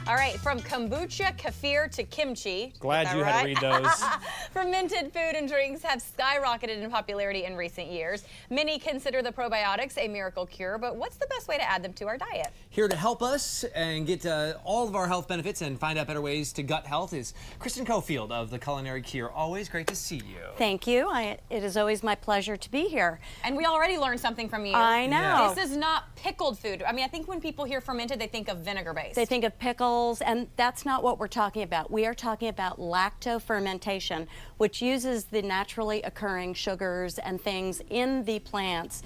All right, from kombucha, kefir to kimchi. Glad you had to read those. Fermented food and drinks have skyrocketed in popularity in recent years. Many consider the probiotics a miracle cure, but what's the best way to add them to our diet? Here to help us and get all of our health benefits and find out better ways to gut health is Kristen Coffield of the Culinary Cure. Always great to see you. Thank you. It is always my pleasure to be here. And we already learned something from you. I know. Yeah. This is not pickled food. I mean, I think when people hear fermented, they think of vinegar-based. They think of pickles, and that's not what we're talking about. We are talking about lacto-fermentation, which uses the naturally occurring sugars and things in the plants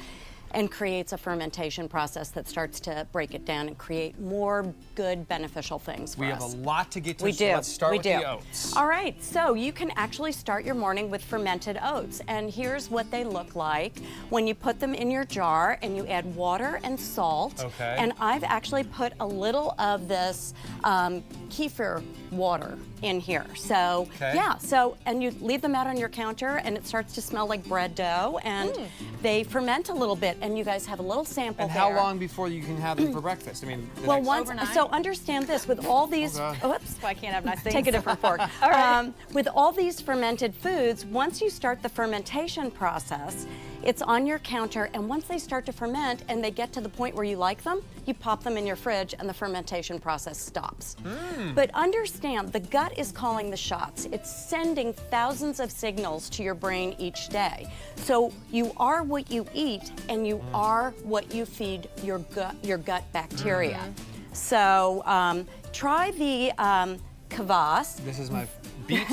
and creates a fermentation process that starts to break it down and create more good beneficial things for us. We have a lot to get to, We so do. let's start We with do. the oats. All right, so you can actually start your morning with fermented oats, and here's what they look like when you put them in your jar and you add water and salt. Okay. And I've actually put a little of this kefir water in here. So Okay. yeah, and you leave them out on your counter and it starts to smell like bread dough, and they ferment a little bit, and you guys have a little sample And how there. long before you can have them for breakfast? I mean, the Well, next- once, so understand this, with all these, oops, So I can't have nice things. take a different fork. All right. With all these fermented foods, once you start the fermentation process, it's on your counter, and once they start to ferment and they get to the point where you like them, you pop them in your fridge and the fermentation process stops. But understand, the gut is calling the shots. It's sending thousands of signals to your brain each day. So you are what you eat, and you are what you feed your gut bacteria. So try the KVASS. This is my beet.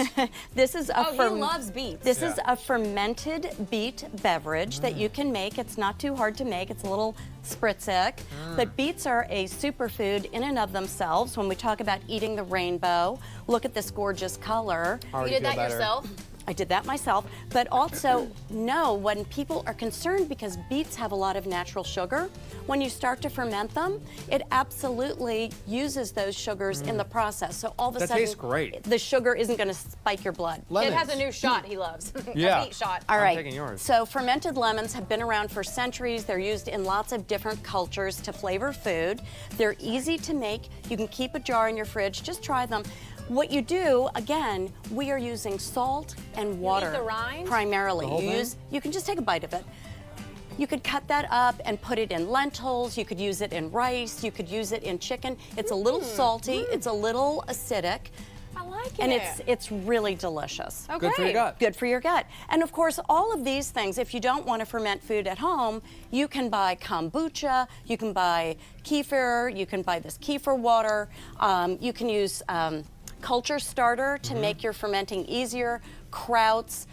This is a he loves beets. This is a fermented beet beverage that you can make. It's not too hard to make. It's a little spritzig. But beets are a superfood in and of themselves. When we talk about eating the rainbow, look at this gorgeous color. You did that yourself? I did that myself, but also know when people are concerned because beets have a lot of natural sugar, when you start to ferment them, it absolutely uses those sugars in the process. So all of a That sudden, tastes great. the sugar isn't going to spike your blood. It has a new shot he loves. Yeah. A beet shot. All right. taking yours. So fermented lemons have been around for centuries. They're used in lots of different cultures to flavor food. They're easy to make. You can keep a jar in your fridge. Just try them. What you do, again, we are using salt and water the rind? primarily. The whole thing? You can just take a bite of it. You could cut that up and put it in lentils. You could use it in rice. You could use it in chicken. It's a little salty. It's a little acidic. I like it. And it's really delicious. Okay. Good for your gut. Good for your gut. And of course, all of these things, if you don't want to ferment food at home, you can buy kombucha, you can buy kefir, you can buy this kefir water, you can use culture starter to make your fermenting easier, krauts.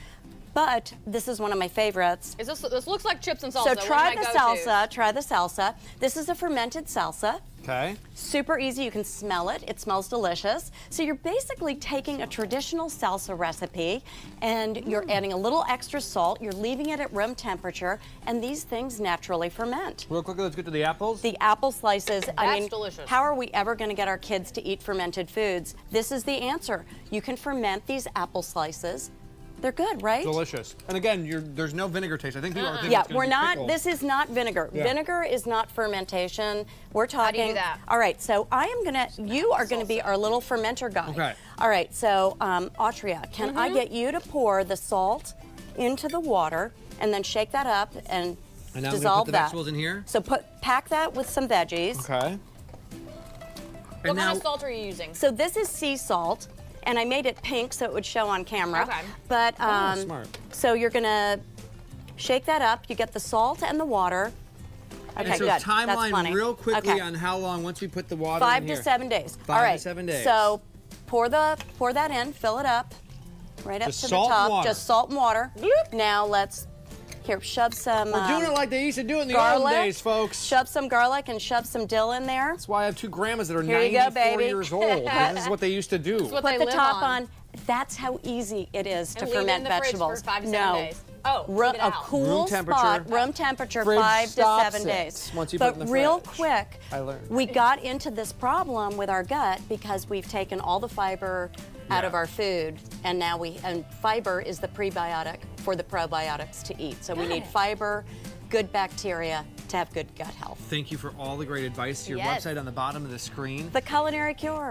But this is one of my favorites. This looks like chips and salsa. So One try of the my go-tos. salsa. Try the salsa. This is a fermented salsa. Okay. Super easy, you can smell it. It smells delicious. So you're basically taking a traditional salsa recipe and you're adding a little extra salt, you're leaving it at room temperature, and these things naturally ferment. Real quickly, let's get to the apples. The apple slices, I mean, delicious. how are we ever going to get our kids to eat fermented foods? This is the answer. You can ferment these apple slices. They're good, right? Delicious. And again, there's no vinegar taste. I think people are thinking Yeah, it's gonna we're be not, pickled. this is not vinegar. Yeah. Vinegar is not fermentation. We're talking. do you do that? All right, so you are gonna be our little fermenter guy. Okay. All right, so Autria, can I get you to pour the salt into the water and then shake that up and And now I'm gonna dissolve put the that. vegetables in here? So pack that with some veggies. Okay. What kind of salt are you using? So this is sea salt, and I made it pink so it would show on camera. Okay. But smart. so you're gonna shake that up. You get the salt and the water. Okay, And so good. That's timeline plenty. real quickly Okay. on how long once we put the water 5 in to here. 7 days. 5 All to right. 7 days. So pour that in, fill it up, right up Just to salt the and top. water. Just salt and water. Now let's shove some. We're doing it like they used to do it in the garlic. old days, folks. Shove some garlic and shove some dill in there. That's why I have two grandmas that are Here you 94 go, baby. years old. This is what they used to do. What Put they the live top on. on. That's how easy it is to And leave it in ferment the fridge vegetables. for 5 to 7 no. days. Oh, Ru- keep it a out. cool Room temperature. spot, room temperature, Fridge 5 to stops 7 it days. once you put it But in the real fridge. quick, I learned. we got into this problem with our gut because we've taken all the fiber out of our food, and now and fiber is the prebiotic for the probiotics to eat. So we need fiber, good bacteria to have good gut health. Thank you for all the great advice. Your Yes. website on the bottom of the screen. The Culinary Cure.